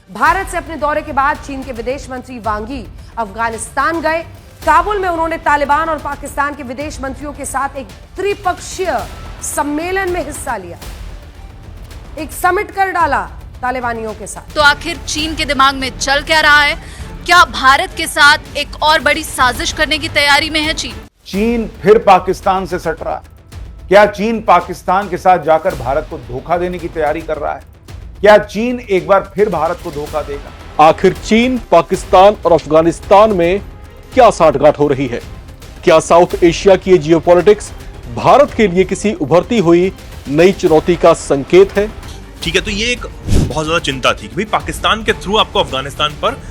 भारत से अपने दौरे के बाद चीन के विदेश मंत्री वांग यी अफगानिस्तान गए। काबुल में उन्होंने तालिबान और पाकिस्तान के विदेश मंत्रियों के साथ एक त्रिपक्षीय सम्मेलन में हिस्सा लिया, एक समिट कर डाला तालिबानियों के साथ। तो आखिर चीन के दिमाग में चल क्या रहा है? क्या भारत के साथ एक और बड़ी साजिश करने की तैयारी में है चीन? चीन फिर पाकिस्तान से सट रहा है। क्या चीन पाकिस्तान के साथ जाकर भारत को धोखा देने की तैयारी कर रहा है? क्या चीन एक बार फिर भारत को धोखा देगा? आखिर चीन, पाकिस्तान और अफगानिस्तान में क्या साठगांठ हो रही है? क्या साउथ एशिया की जियोपॉलिटिक्स भारत के लिए किसी उभरती हुई नई चुनौती का संकेत है? ठीक है, तो ये एक बहुत ज्यादा चिंता थी कि भाई पाकिस्तान के थ्रू आपको अफगानिस्तान पर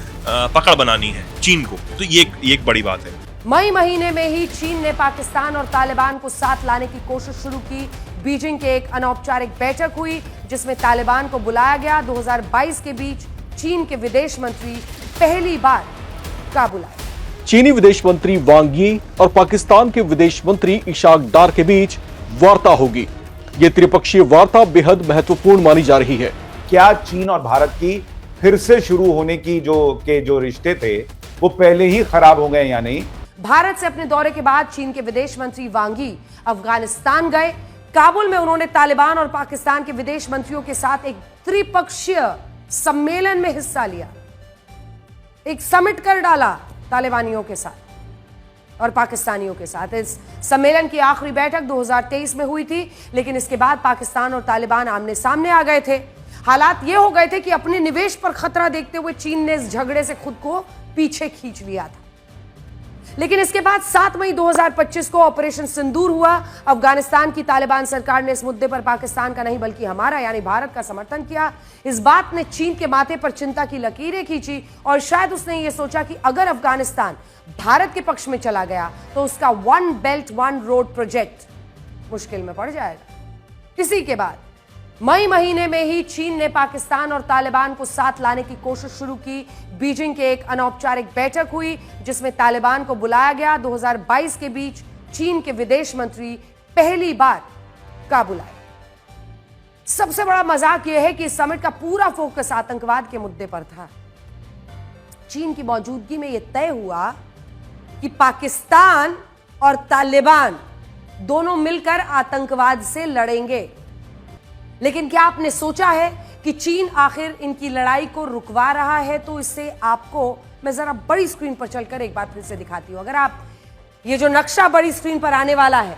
पकड़ बनानी है चीन को, तो ये एक बड़ी बात है। मई महीने में ही चीन ने पाकिस्तान और तालिबान को साथ लाने की कोशिश शुरू की। बीजिंग के एक अनौपचारिक बैठक हुई जिसमें तालिबान को बुलाया गया। 2022 के बीच चीन के विदेश मंत्री पहली बार काबुल आए। चीनी विदेश मंत्री वांग यी और पाकिस्तान के विदेश मंत्री इशाक डार के बीच वार्ता होगी। ये त्रिपक्षीय वार्ता बेहद महत्वपूर्ण मानी जा रही है। क्या चीन और भारत की फिर से शुरू होने की जो रिश्ते थे वो पहले ही खराब हो गए या नहीं? भारत से अपने दौरे के बाद चीन के विदेश मंत्री वांग यी अफगानिस्तान गए। काबुल में उन्होंने तालिबान और पाकिस्तान के विदेश मंत्रियों के साथ एक त्रिपक्षीय सम्मेलन में हिस्सा लिया, एक समिट कर डाला तालिबानियों के साथ और पाकिस्तानियों के साथ। इस सम्मेलन की आखिरी बैठक 2023 में हुई थी, लेकिन इसके बाद पाकिस्तान और तालिबान आमने सामने आ गए थे। हालात ये हो गए थे कि अपने निवेश पर खतरा देखते हुए चीन ने इस झगड़े से खुद को पीछे खींच लिया था। लेकिन इसके बाद 7 मई 2025 को ऑपरेशन सिंदूर हुआ। अफगानिस्तान की तालिबान सरकार ने इस मुद्दे पर पाकिस्तान का नहीं बल्कि हमारा यानी भारत का समर्थन किया। इस बात ने चीन के माथे पर चिंता की लकीरें खींची और शायद उसने ये सोचा कि अगर अफगानिस्तान भारत के पक्ष में चला गया तो उसका one belt one road project मुश्किल में पड़ जाएगा। इसी के बाद मई महीने में ही चीन ने पाकिस्तान और तालिबान को साथ लाने की कोशिश शुरू की। बीजिंग के एक अनौपचारिक बैठक हुई जिसमें तालिबान को बुलाया गया। 2022 के बीच चीन के विदेश मंत्री पहली बार काबुल आए। सबसे बड़ा मजाक यह है कि इस समिट का पूरा फोकस आतंकवाद के मुद्दे पर था। चीन की मौजूदगी में यह तय हुआ कि पाकिस्तान और तालिबान दोनों मिलकर आतंकवाद से लड़ेंगे। लेकिन क्या आपने सोचा है कि चीन आखिर इनकी लड़ाई को रुकवा रहा है? तो इससे आपको मैं जरा बड़ी स्क्रीन पर चलकर एक बार फिर से दिखाती हूं। अगर आप ये जो नक्शा बड़ी स्क्रीन पर आने वाला है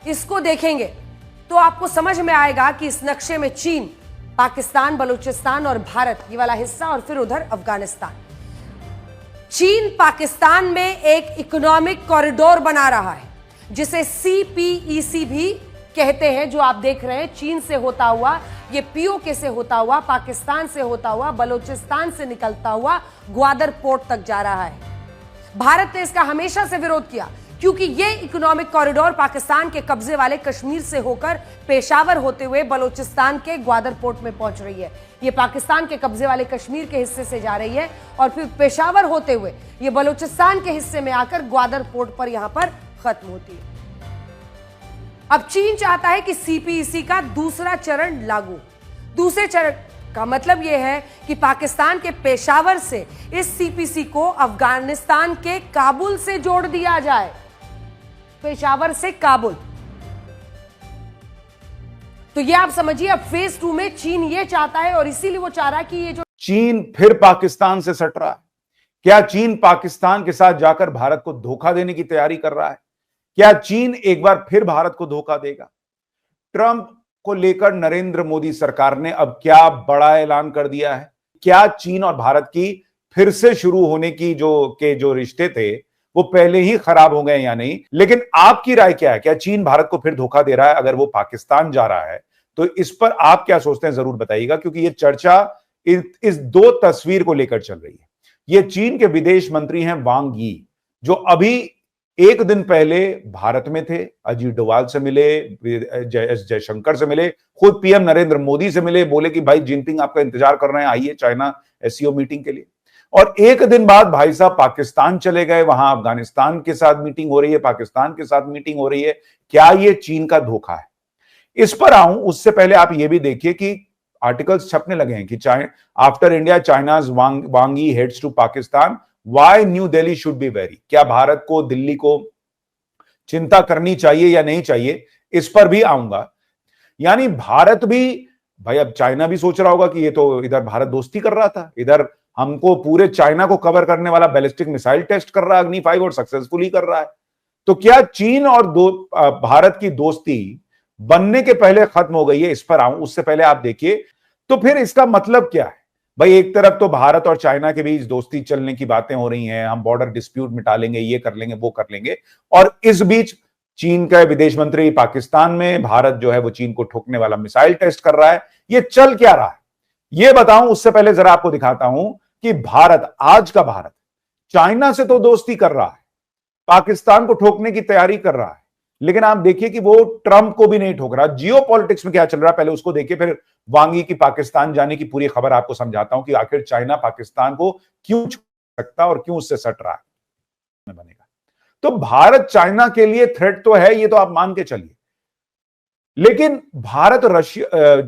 इसको देखेंगे तो आपको समझ में आएगा कि इस नक्शे में चीन, पाकिस्तान, बलूचिस्तान और भारत ये वाला हिस्सा और फिर उधर अफगानिस्तान। चीन पाकिस्तान में एक इकोनॉमिक कॉरिडोर बना रहा है जिसे CPEC भी कहते हैं, जो आप देख रहे हैं चीन से होता हुआ, ये POK से होता हुआ, पाकिस्तान से होता हुआ, बलूचिस्तान से निकलता हुआ ग्वादर पोर्ट तक जा रहा है। भारत ने इसका हमेशा से विरोध किया क्योंकि ये इकोनॉमिक कॉरिडोर पाकिस्तान के कब्जे वाले कश्मीर से होकर पेशावर होते हुए बलूचिस्तान के ग्वादर पोर्ट में पहुंच रही है। ये पाकिस्तान के कब्जे वाले कश्मीर के हिस्से से जा रही है और फिर पेशावर होते हुए ये बलूचिस्तान के हिस्से में आकर ग्वादर पोर्ट पर यहां पर खत्म होती है। अब चीन चाहता है कि CPEC का दूसरा चरण लागू। दूसरे चरण का मतलब यह है कि पाकिस्तान के पेशावर से इस CPEC को अफगानिस्तान के काबुल से जोड़ दिया जाए। पेशावर से काबुल। तो ये आप समझिए अब फेज 2 में चीन ये चाहता है और इसीलिए वो चाह रहा है कि ये जो चीन फिर पाकिस्तान से सट रहा है। क्या चीन पाकिस्तान के साथ जाकर भारत को धोखा देने की तैयारी कर रहा है? क्या चीन एक बार फिर भारत को धोखा देगा? ट्रंप को लेकर नरेंद्र मोदी सरकार ने अब क्या बड़ा ऐलान कर दिया है? क्या चीन और भारत की फिर से शुरू होने की जो रिश्ते थे वो पहले ही खराब हो गए या नहीं? लेकिन आपकी राय क्या है? क्या चीन भारत को फिर धोखा दे रहा है अगर वो पाकिस्तान जा रहा है? तो इस पर आप क्या सोचते हैं जरूर बताइएगा, क्योंकि ये चर्चा इस 2 तस्वीर को लेकर चल रही है। ये चीन के विदेश मंत्री हैं वांग यी, जो अभी एक दिन पहले भारत में थे, अजीत डोवाल से मिले, जयशंकर से मिले, खुद PM नरेंद्र मोदी से मिले, बोले कि भाई जिनपिंग आपका इंतजार कर रहे हैं, आइए चाइना SCO मीटिंग के लिए। और एक दिन बाद भाई साहब पाकिस्तान चले गए, वहां अफगानिस्तान के साथ मीटिंग हो रही है, पाकिस्तान के साथ मीटिंग हो रही है। क्या ये चीन का धोखा है? इस पर आऊं उससे पहले आप ये भी देखिए कि आर्टिकल्स छपने लगे हैं कि after India China's Wang Yi heads to Pakistan, why New Delhi should be wary. क्या भारत को दिल्ली को चिंता करनी चाहिए या नहीं चाहिए, इस पर भी आऊंगा। यानी भारत भी, भाई अब चाइना भी सोच रहा होगा कि ये तो इधर भारत दोस्ती कर रहा था, इधर हमको पूरे चाइना को कवर करने वाला बैलिस्टिक मिसाइल टेस्ट कर रहा है अग्नि 5 और सक्सेसफुली कर रहा है। तो क्या चीन और भारत की दोस्ती बनने के पहले खत्म हो गई है, इस पर आऊं, उससे पहले आप देखिए तो फिर इसका मतलब क्या है। भाई एक तरफ तो भारत और चाइना के बीच दोस्ती चलने की बातें हो रही हैं, हम बॉर्डर डिस्प्यूट मिटा लेंगे, ये कर लेंगे, वो कर लेंगे, और इस बीच चीन का विदेश मंत्री पाकिस्तान में, भारत जो है वो चीन को ठोकने वाला मिसाइल टेस्ट कर रहा है। ये चल क्या रहा है ये बताऊं, उससे पहले जरा आपको दिखाता हूं कि भारत, आज का भारत चाइना से तो दोस्ती कर रहा है, पाकिस्तान को ठोकने की तैयारी कर रहा है, लेकिन आप देखिए कि वो ट्रंप को भी नहीं ठोक रहा। जियो पॉलिटिक्स में क्या चल रहा है पहले उसको देखिए, फिर वांगी की पाकिस्तान जाने की पूरी खबर आपको समझाता हूं कि आखिर चाइना पाकिस्तान को क्यों छोड़ सकता और क्यों उससे सट रहा है बनेगा। तो भारत चाइना के लिए थ्रेट तो है, ये तो आप मान के चलिए, लेकिन भारत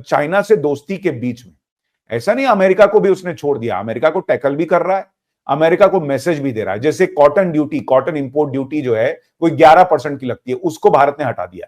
चाइना से दोस्ती के बीच में ऐसा नहीं अमेरिका को भी उसने छोड़ दिया, अमेरिका को टैकल भी कर रहा है, अमेरिका को मैसेज भी दे रहा है। जैसे cotton duty, cotton import duty जो है वो 11% की लगती है, उसको भारत ने हटा दिया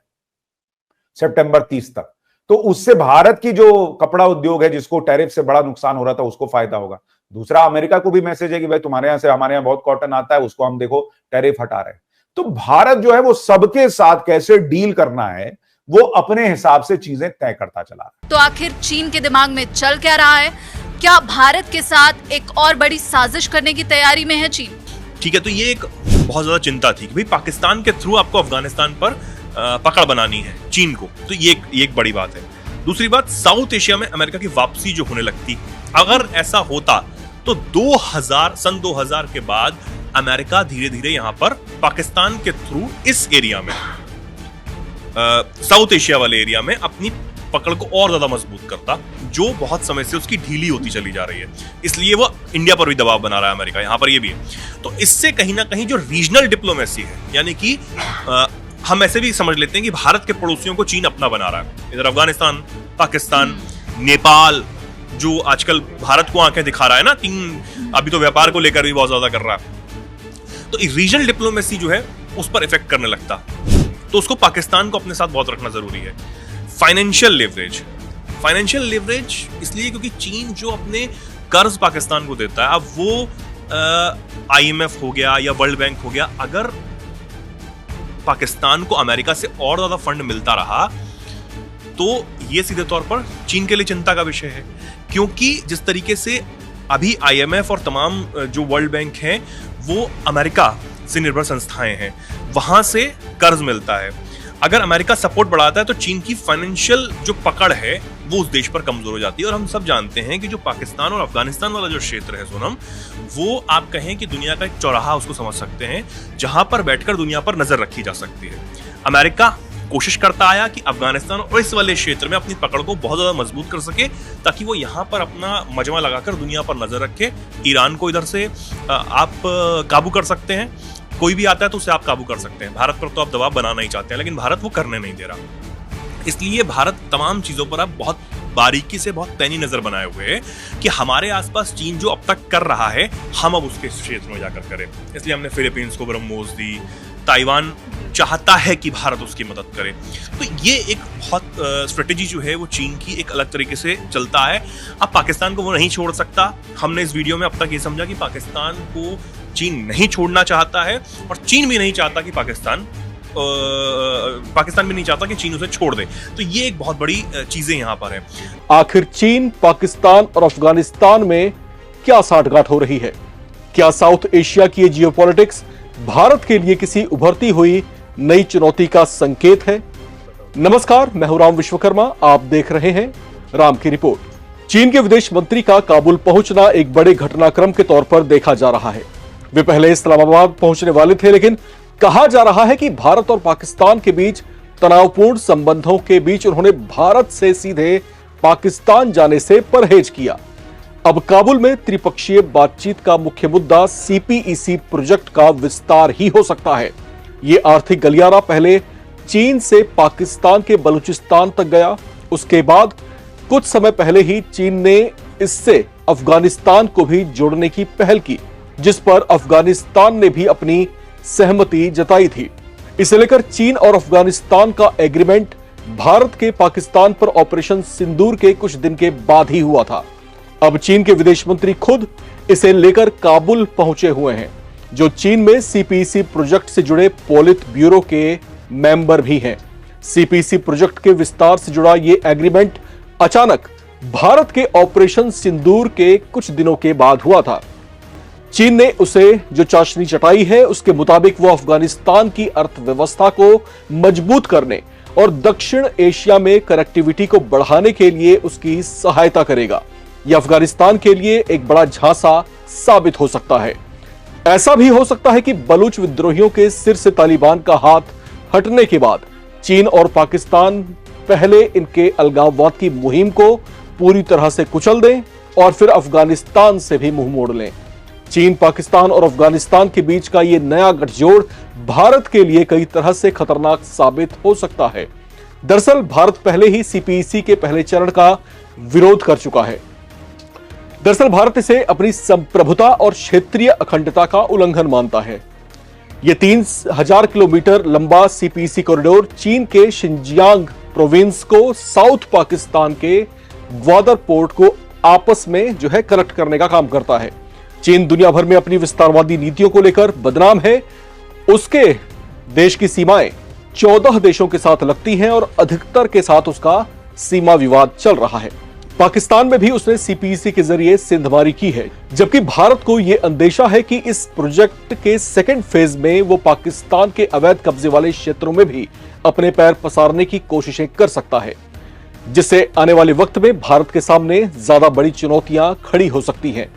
सितंबर 30 तक। तो उससे भारत की जो कपड़ा उद्योग है, जिसको टैरिफ से बड़ा नुकसान हो रहा था, उसको फायदा होगा। दूसरा, अमेरिका को भी मैसेज है कि भाई तुम्हारे यहां से हमारे यहां बहुत कॉटन आता है, उसको हम देखो टैरिफ हटा रहे हैं। तो भारत जो है वो सबके साथ कैसे डील करना है वो अपने हिसाब से चीजें तय करता चला रहा है। तो आखिर चीन के दिमाग में चल क्या रहा है? क्या भारत के साथ एक और बड़ी साजिश करने की तैयारी में है चीन? ठीक है, तो ये एक बहुत ज्यादा चिंता थी कि भाई पाकिस्तान के थ्रू आपको अफगानिस्तान पर पकड़ बनानी है चीन को, तो ये एक बड़ी बात है। दूसरी बात, साउथ एशिया में अमेरिका की वापसी जो होने लगती, अगर ऐसा होता तो 2000 के बाद अमेरिका धीरे धीरे यहां पर पाकिस्तान के थ्रू इस एरिया में, साउथ एशिया वाले एरिया में अपनी पकड़ को और ज्यादा मजबूत करता, जो बहुत समय से उसकी ढीली होती चली जा रही है। इसलिए वो इंडिया पर भी दबाव बना रहा है अमेरिका, यहां पर ये भी है। तो इससे कहीं ना कहीं जो रीजनल डिप्लोमेसी है, यानी कि हम ऐसे भी समझ लेते हैं कि भारत के पड़ोसियों को चीन अपना बना रहा है। इधर अफगानिस्तान, पाकिस्तान, नेपाल, जो आजकल भारत को आंखें दिखा रहा है ना, अभी तो व्यापार को लेकर भी बहुत ज्यादा कर रहा है। तो रीजनल डिप्लोमेसी जो है उस पर इफेक्ट करने लगता, तो उसको पाकिस्तान को अपने साथ बहुत रखना जरूरी है। फाइनेंशियल लेवरेज इसलिए क्योंकि चीन जो अपने कर्ज पाकिस्तान को देता है, अब वो IMF हो गया या वर्ल्ड बैंक हो गया, अगर पाकिस्तान को अमेरिका से और ज्यादा फंड मिलता रहा तो ये सीधे तौर पर चीन के लिए चिंता का विषय है। क्योंकि जिस तरीके से अभी IMF और तमाम जो वर्ल्ड बैंक हैं वो अमेरिका से निर्भर संस्थाएं हैं, वहां से कर्ज मिलता है। अगर अमेरिका सपोर्ट बढ़ाता है तो चीन की फाइनेंशियल जो पकड़ है वो उस देश पर कमजोर हो जाती है। और हम सब जानते हैं कि जो पाकिस्तान और अफगानिस्तान वाला जो क्षेत्र है सोनम, वो आप कहें कि दुनिया का एक चौराहा उसको समझ सकते हैं, जहां पर बैठकर दुनिया पर नजर रखी जा सकती है। अमेरिका कोशिश करता आया कि अफगानिस्तान और इस वाले क्षेत्र में अपनी पकड़ को बहुत ज्यादा मजबूत कर सके, ताकि वो यहाँ पर अपना मजमा लगाकर दुनिया पर नजर रखे। ईरान को इधर से आप काबू कर सकते हैं, कोई भी आता है तो उसे आप काबू कर सकते हैं। भारत पर तो आप दबाव बनाना ही चाहते हैं, लेकिन भारत वो करने नहीं दे रहा। इसलिए भारत तमाम चीजों पर अब बहुत बारीकी से, बहुत पैनी नजर बनाए हुए है कि हमारे आसपास चीन जो अब तक कर रहा है, हम अब उसके क्षेत्र में जाकर करें। इसलिए हमने फिलीपींस को ब्रह्मोस दी, ताइवान चाहता है कि भारत उसकी मदद करे। तो ये एक बहुत स्ट्रेटेजी जो है वो चीन की एक अलग तरीके से चलता है। अब पाकिस्तान को वो नहीं छोड़ सकता। हमने इस वीडियो में अब तक ये समझा कि पाकिस्तान को चीन नहीं छोड़ना चाहता है, और चीन भी नहीं चाहता कि पाकिस्तान भी नहीं चाहता कि चीन उसे छोड़ दे। तो ये एक बहुत बड़ी चीजें यहाँ पर है। आखिर चीन, पाकिस्तान और अफगानिस्तान में क्या साठगांठ हो रही है? क्या साउथ एशिया की जियोपॉलिटिक्स भारत के लिए किसी उभरती हुई नई चुनौती का संकेत है? नमस्कार, मैं हूं राम विश्वकर्मा, आप देख रहे हैं राम की रिपोर्ट। चीन के विदेश मंत्री का काबुल पहुंचना एक बड़े घटनाक्रम के तौर पर देखा जा रहा है। वे पहले इस्लामाबाद पहुंचने वाले थे, लेकिन कहा जा रहा है कि भारत और पाकिस्तान के बीच तनावपूर्ण संबंधों के बीच उन्होंने भारत से सीधे पाकिस्तान जाने से परहेज किया। अब काबुल में त्रिपक्षीय बातचीत का मुख्य मुद्दा CPEC प्रोजेक्ट का विस्तार ही हो सकता है। ये आर्थिक गलियारा पहले चीन से पाकिस्तान के बलूचिस्तान तक गया, उसके बाद कुछ समय पहले ही चीन ने इससे अफगानिस्तान को भी जोड़ने की पहल की, जिस पर अफगानिस्तान ने भी अपनी सहमति जताई थी। इसे लेकर चीन और अफगानिस्तान का एग्रीमेंट भारत के पाकिस्तान पर ऑपरेशन सिंदूर के कुछ दिन के बाद ही हुआ था। अब चीन के विदेश मंत्री खुद इसे लेकर काबुल पहुंचे हुए हैं, जो चीन में सीपीईसी प्रोजेक्ट से जुड़े पोलित ब्यूरो के मेंबर भी हैं। सीपीईसी प्रोजेक्ट के विस्तार से जुड़ा यह एग्रीमेंट अचानक भारत के ऑपरेशन सिंदूर के कुछ दिनों के बाद हुआ था। चीन ने उसे जो चाशनी चटाई है, उसके मुताबिक वो अफगानिस्तान की अर्थव्यवस्था को मजबूत करने और दक्षिण एशिया में कनेक्टिविटी को बढ़ाने के लिए उसकी सहायता करेगा। यह अफगानिस्तान के लिए एक बड़ा झांसा साबित हो सकता है। ऐसा भी हो सकता है कि बलूच विद्रोहियों के सिर से तालिबान का हाथ हटने के बाद चीन और पाकिस्तान पहले इनके अलगाववाद की मुहिम को पूरी तरह से कुचल दें और फिर अफगानिस्तान से भी मुंह मोड़ लें। चीन, पाकिस्तान और अफगानिस्तान के बीच का यह नया गठजोड़ भारत के लिए कई तरह से खतरनाक साबित हो सकता है। दरअसल भारत पहले ही सीपीईसी के पहले चरण का विरोध कर चुका है। दरअसल भारत इसे अपनी संप्रभुता और क्षेत्रीय अखंडता का उल्लंघन मानता है। यह 3000 किलोमीटर लंबा सीपीईसी कॉरिडोर चीन के शिनजियांग प्रोविंस को साउथ पाकिस्तान के ग्वादर पोर्ट को आपस में कनेक्ट करने का काम करता है। चीन दुनिया भर में अपनी विस्तारवादी नीतियों को लेकर बदनाम है। उसके देश की सीमाएं 14 देशों के साथ लगती हैं और अधिकतर के साथ उसका सीमा विवाद चल रहा है। पाकिस्तान में भी उसने सीपीईसी के जरिए सिंधमारी की है, जबकि भारत को यह अंदेशा है कि इस प्रोजेक्ट के सेकेंड फेज में वो पाकिस्तान के अवैध कब्जे वाले क्षेत्रों में भी अपने पैर पसारने की कोशिशें कर सकता है, जिससे आने वाले वक्त में भारत के सामने ज्यादा बड़ी चुनौतियां खड़ी हो सकती हैं।